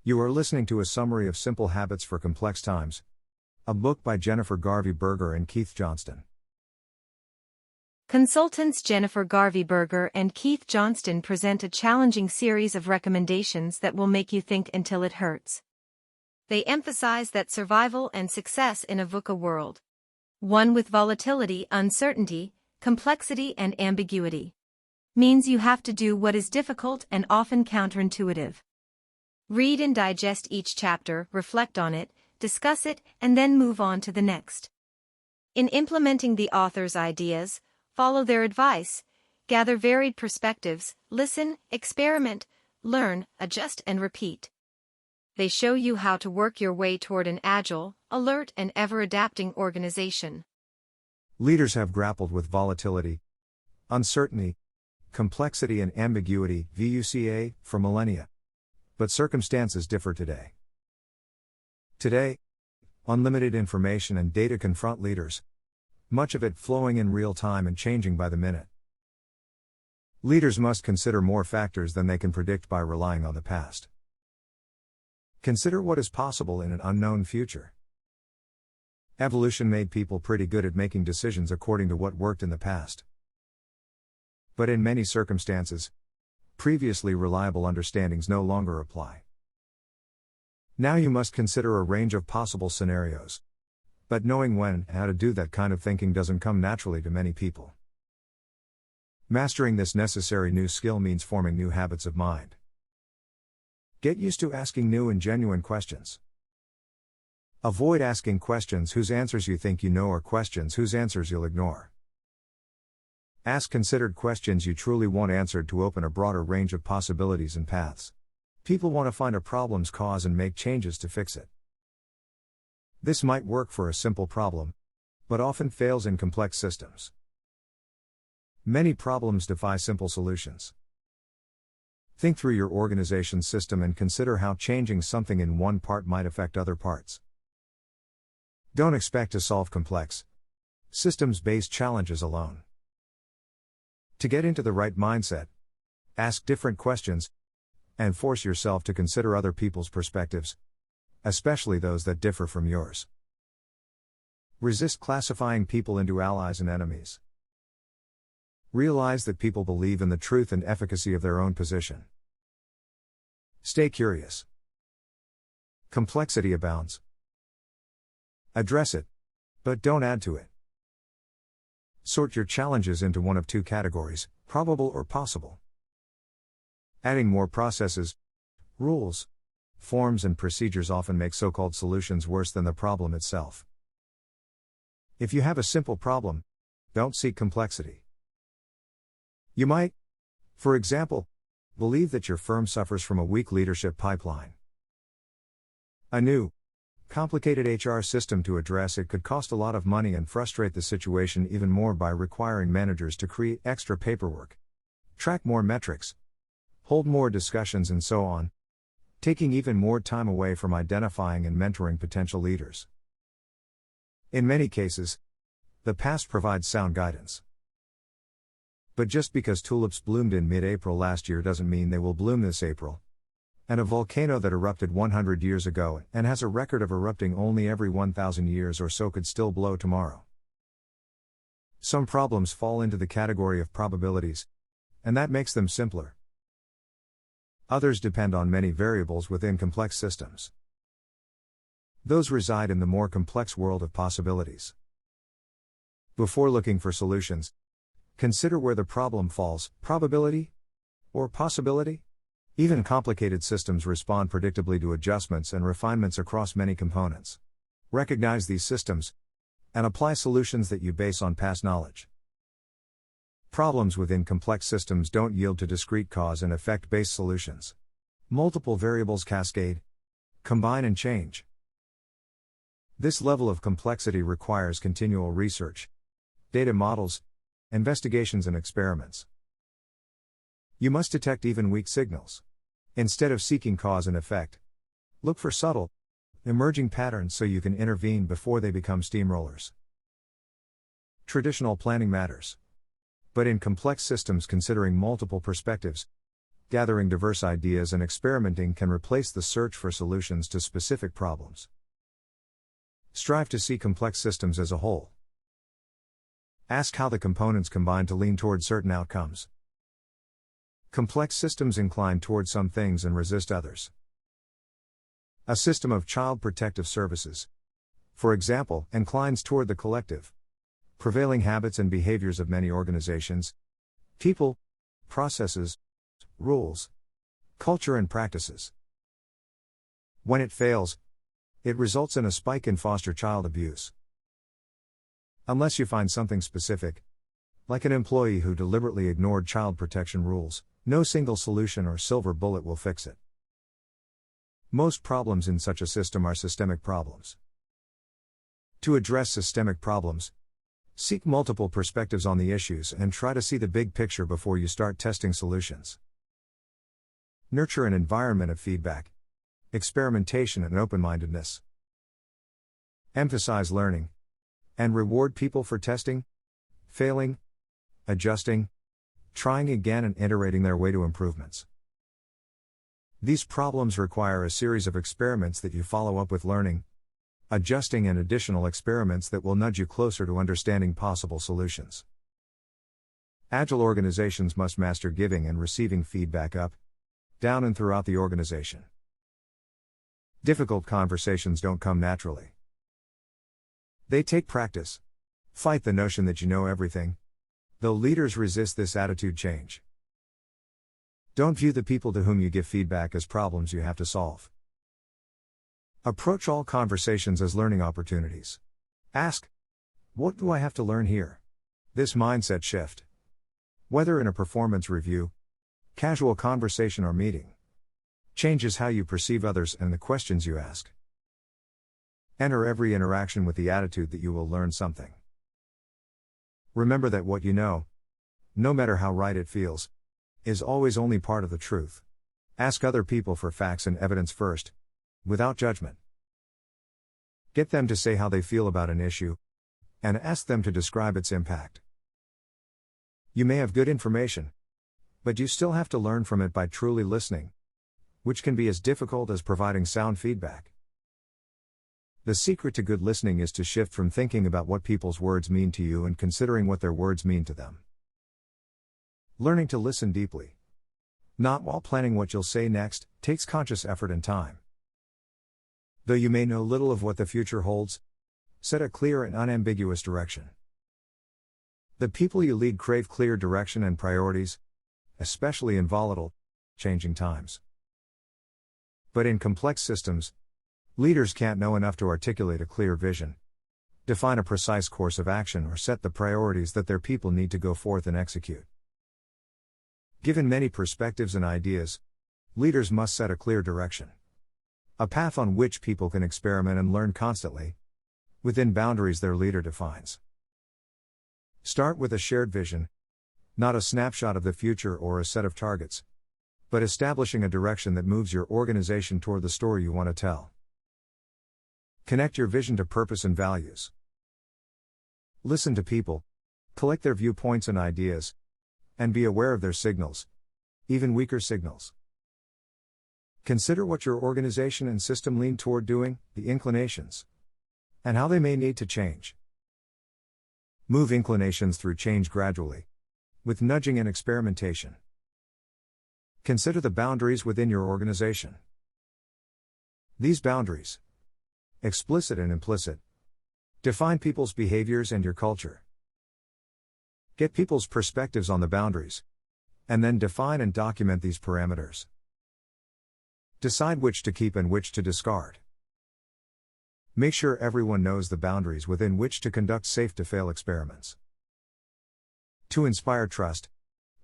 You are listening to a summary of Simple Habits for Complex Times, a book by Jennifer Garvey Berger and Keith Johnston. Consultants Jennifer Garvey Berger and Keith Johnston present a challenging series of recommendations that will make you think until it hurts. They emphasize that survival and success in a VUCA world, one with volatility, uncertainty, complexity, and ambiguity, means you have to do what is difficult and often counterintuitive. Read and digest each chapter, reflect on it, discuss it, and then move on to the next. In implementing the author's ideas, follow their advice, gather varied perspectives, listen, experiment, learn, adjust, and repeat. They show you how to work your way toward an agile, alert, and ever-adapting organization. Leaders have grappled with volatility, uncertainty, complexity, and ambiguity (VUCA) for millennia. But circumstances differ today. Today, unlimited information and data confront leaders, much of it flowing in real time and changing by the minute. Leaders must consider more factors than they can predict by relying on the past. Consider what is possible in an unknown future. Evolution made people pretty good at making decisions according to what worked in the past. But in many circumstances, previously reliable understandings no longer apply. Now you must consider a range of possible scenarios. But knowing when and how to do that kind of thinking doesn't come naturally to many people. Mastering this necessary new skill means forming new habits of mind. Get used to asking new and genuine questions. Avoid asking questions whose answers you think you know or questions whose answers you'll ignore. Ask considered questions you truly want answered to open a broader range of possibilities and paths. People want to find a problem's cause and make changes to fix it. This might work for a simple problem, but often fails in complex systems. Many problems defy simple solutions. Think through your organization's system and consider how changing something in one part might affect other parts. Don't expect to solve complex, systems-based challenges alone. To get into the right mindset, ask different questions, and force yourself to consider other people's perspectives, especially those that differ from yours. Resist classifying people into allies and enemies. Realize that people believe in the truth and efficacy of their own position. Stay curious. Complexity abounds. Address it, but don't add to it. Sort your challenges into one of two categories, probable or possible. Adding more processes, rules, forms, and procedures often make so-called solutions worse than the problem itself. If you have a simple problem, don't seek complexity. You might, for example, believe that your firm suffers from a weak leadership pipeline. A new, complicated HR system to address it could cost a lot of money and frustrate the situation even more by requiring managers to create extra paperwork, track more metrics, hold more discussions, and so on, taking even more time away from identifying and mentoring potential leaders. In many cases, the past provides sound guidance. But just because tulips bloomed in mid-April last year doesn't mean they will bloom this April. And a volcano that erupted 100 years ago and has a record of erupting only every 1,000 years or so could still blow tomorrow. Some problems fall into the category of probabilities, and that makes them simpler. Others depend on many variables within complex systems. Those reside in the more complex world of possibilities. Before looking for solutions, consider where the problem falls, probability or possibility. Even complicated systems respond predictably to adjustments and refinements across many components. Recognize these systems, and apply solutions that you base on past knowledge. Problems within complex systems don't yield to discrete cause and effect-based solutions. Multiple variables cascade, combine, and change. This level of complexity requires continual research, data models, investigations, and experiments. You must detect even weak signals. Instead of seeking cause and effect, look for subtle, emerging patterns so you can intervene before they become steamrollers. Traditional planning matters. But in complex systems, considering multiple perspectives, Gathering diverse ideas and experimenting can replace the search for solutions to specific problems. Strive to see complex systems as a whole. Ask how the components combine to lean toward certain outcomes. Complex systems incline toward some things and resist others. A system of child protective services, for example, inclines toward the collective, prevailing habits and behaviors of many organizations, people, processes, rules, culture and practices. When it fails, it results in a spike in foster child abuse. Unless you find something specific, like an employee who deliberately ignored child protection rules, no single solution or silver bullet will fix it. Most problems in such a system are systemic problems. To address systemic problems, seek multiple perspectives on the issues and try to see the big picture before you start testing solutions. Nurture an environment of feedback, experimentation and open-mindedness. Emphasize learning, and reward people for testing, failing, adjusting, trying again and iterating their way to improvements. These problems require a series of experiments that you follow up with learning, adjusting and additional experiments that will nudge you closer to understanding possible solutions. Agile organizations must master giving and receiving feedback up, down and throughout the organization. Difficult conversations don't come naturally. They take practice. Fight the notion that you know everything, though leaders resist this attitude change. Don't view the people to whom you give feedback as problems you have to solve. Approach all conversations as learning opportunities. Ask, what do I have to learn here? This mindset shift, whether in a performance review, casual conversation or meeting, changes how you perceive others and the questions you ask. Enter every interaction with the attitude that you will learn something. Remember that what you know, no matter how right it feels, is always only part of the truth. Ask other people for facts and evidence first, without judgment. Get them to say how they feel about an issue, and ask them to describe its impact. You may have good information, but you still have to learn from it by truly listening, which can be as difficult as providing sound feedback. The secret to good listening is to shift from thinking about what people's words mean to you and considering what their words mean to them. Learning to listen deeply, not while planning what you'll say next, takes conscious effort and time. Though you may know little of what the future holds, set a clear and unambiguous direction. The people you lead crave clear direction and priorities, especially in volatile, changing times. But in complex systems, leaders can't know enough to articulate a clear vision, define a precise course of action or set the priorities that their people need to go forth and execute. Given many perspectives and ideas, leaders must set a clear direction. A path on which people can experiment and learn constantly, within boundaries their leader defines. Start with a shared vision, not a snapshot of the future or a set of targets, but establishing a direction that moves your organization toward the story you want to tell. Connect your vision to purpose and values. Listen to people, collect their viewpoints and ideas, and be aware of their signals, even weaker signals. Consider what your organization and system lean toward doing, the inclinations, and how they may need to change. Move inclinations through change gradually, with nudging and experimentation. Consider the boundaries within your organization. These boundaries, explicit and implicit, define people's behaviors and your culture. Get people's perspectives on the boundaries, and then define and document these parameters. Decide which to keep and which to discard. Make sure everyone knows the boundaries within which to conduct safe-to-fail experiments. To inspire trust,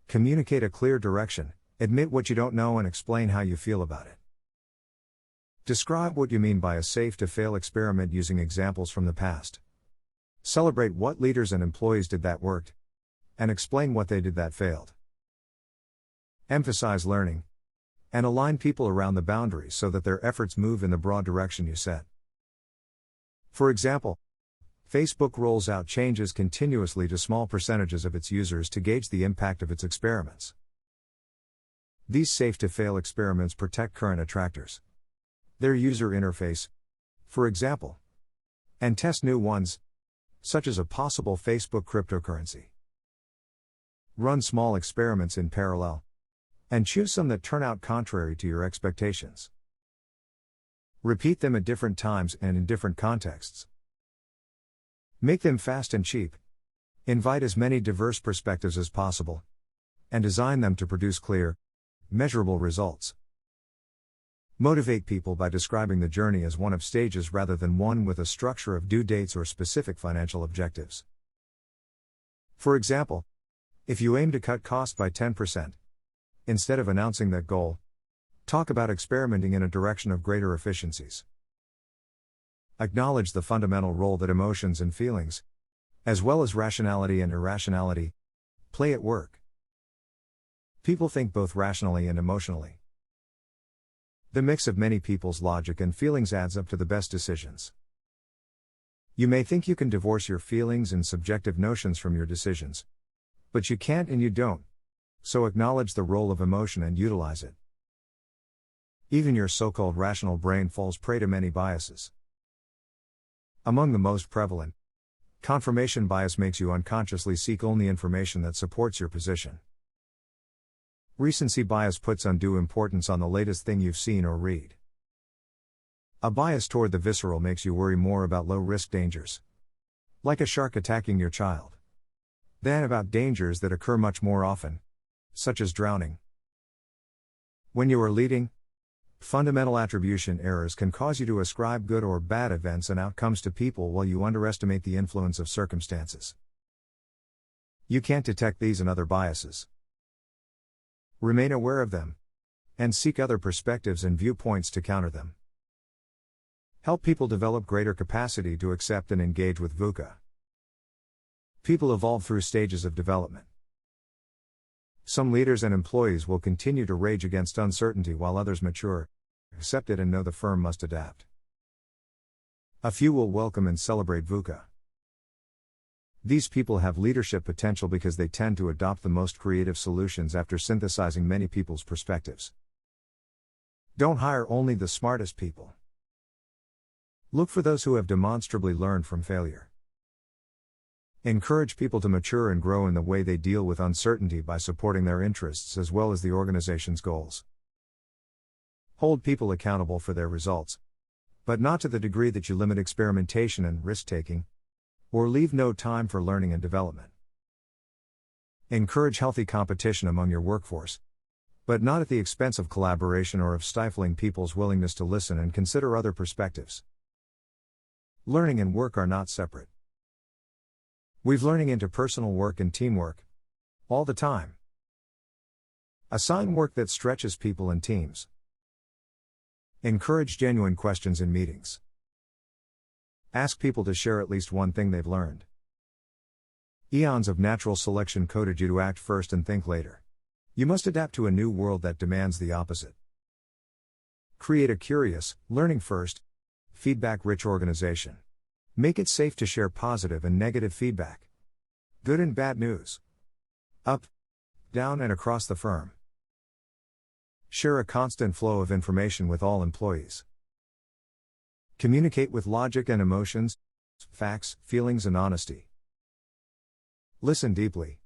communicate a clear direction, admit what you don't know and explain how you feel about it. Describe what you mean by a safe-to-fail experiment using examples from the past. Celebrate what leaders and employees did that worked, and explain what they did that failed. Emphasize learning, and align people around the boundaries so that their efforts move in the broad direction you set. For example, Facebook rolls out changes continuously to small percentages of its users to gauge the impact of its experiments. These safe-to-fail experiments protect current attractors, their user interface, for example, and test new ones, such as a possible Facebook cryptocurrency. Run small experiments in parallel, and choose some that turn out contrary to your expectations. Repeat them at different times and in different contexts. Make them fast and cheap. Invite as many diverse perspectives as possible, and design them to produce clear, measurable results. Motivate people by describing the journey as one of stages rather than one with a structure of due dates or specific financial objectives. For example, if you aim to cut costs by 10%, instead of announcing that goal, talk about experimenting in a direction of greater efficiencies. Acknowledge the fundamental role that emotions and feelings, as well as rationality and irrationality, play at work. People think both rationally and emotionally. The mix of many people's logic and feelings adds up to the best decisions. You may think you can divorce your feelings and subjective notions from your decisions, but you can't and you don't, so acknowledge the role of emotion and utilize it. Even your so-called rational brain falls prey to many biases. Among the most prevalent, confirmation bias makes you unconsciously seek only information that supports your position. Recency bias puts undue importance on the latest thing you've seen or read. A bias toward the visceral makes you worry more about low-risk dangers, like a shark attacking your child, than about dangers that occur much more often, such as drowning. When you are leading, fundamental attribution errors can cause you to ascribe good or bad events and outcomes to people while you underestimate the influence of circumstances. You can't detect these and other biases. Remain aware of them, and seek other perspectives and viewpoints to counter them. Help people develop greater capacity to accept and engage with VUCA. People evolve through stages of development. Some leaders and employees will continue to rage against uncertainty while others mature, accept it and know the firm must adapt. A few will welcome and celebrate VUCA. These people have leadership potential because they tend to adopt the most creative solutions after synthesizing many people's perspectives. Don't hire only the smartest people. Look for those who have demonstrably learned from failure. Encourage people to mature and grow in the way they deal with uncertainty by supporting their interests as well as the organization's goals. Hold people accountable for their results, but not to the degree that you limit experimentation and risk-taking, or leave no time for learning and development. Encourage healthy competition among your workforce, but not at the expense of collaboration or of stifling people's willingness to listen and consider other perspectives. Learning and work are not separate. Weave learning into personal work and teamwork, all the time. Assign work that stretches people and teams. Encourage genuine questions in meetings. Ask people to share at least one thing they've learned. Eons of natural selection coded you to act first and think later. You must adapt to a new world that demands the opposite. Create a curious, learning first, feedback-rich organization. Make it safe to share positive and negative feedback. Good and bad news. Up, down and across the firm. Share a constant flow of information with all employees. Communicate with logic and emotions, facts, feelings and honesty. Listen deeply.